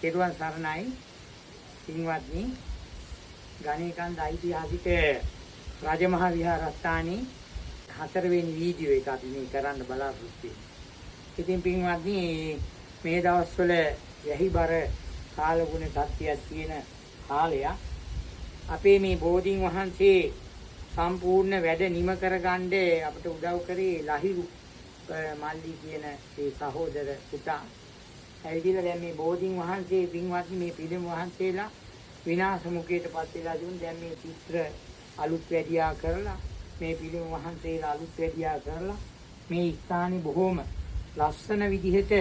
තෙරුවන් සරණයි පින්වත්නි. ගණේකන්ද ඓතිහාසික රාජමහා විහාරස්ථානයේ 4 වෙනි වීඩියෝ එක අපි මේ කරන්න බලාපොරොත්තු වෙන්නේ. ඉතින් පින්වත්නි මේ දවස්වල යහිබර කාලගුණ සත්‍යයක් තියෙන කාලයක්. අපේ මේ බෝධීන් වහන්සේ සම්පූර්ණ වැඩ නිම කරගන්න අපිට උදව් කරේ ලහිරු මල්ලි කියන ඒ සහෝදර පුතා. ඇවිදලා දැන් මේ බෝධීන් වහන්සේ පින්වත්නි මේ පිළිම වහන්සේලා විනාශ මුඛයටපත් වෙලා දුන්. දැන් මේ චිත්‍ර අලුත් වැඩියා කරලා මේ පිළිම වහන්සේලා අලුත් වැඩියා කරලා මේ ස්ථානේ බොහොම ලස්සන විදිහට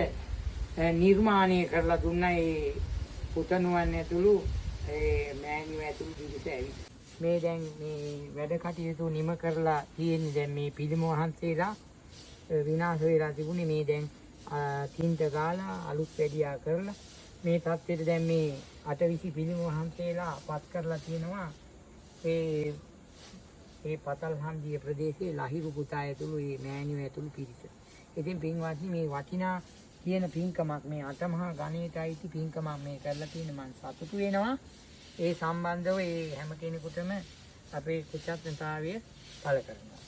නිර්මාණය කරලා දුන්නා. ඒ පුතණුවන් ඇතුළු ඒ මෑණියෝ ඇතුළු පිරිස ඇවිත් මේ දැන් මේ වැඩ කටයුතු නිම කරලා තියෙන්නේ. දැන් මේ පිළිම වහන්සේලා විනාශ වෙලා තිබුණේ. මේ දැන් තින්ත ගාලා අලුත් වැඩියා කරලා මේ තත්ත්වෙට දැන් මේ 820 පිළිම වහන්සේලා පත් කරලා තියෙනවා. ඒ පතල්හන්දිය ප්‍රදේශයේ ලහිරු පුතා ඇතුළු මේ මෑණියෝ ඇතුළු පිරිස. ඉතින් පින්වත්නි මේ වටිනා කියන පින්කමක් මේ අටමහා ගණයට අයිති පින්කමක් මේ කරලා තියෙන මම සතුටු වෙනවා. ඒ සම්බන්ධව ඒ හැම කෙනෙකුටම අපේ කෘතඥතාවය පළ කරනවා.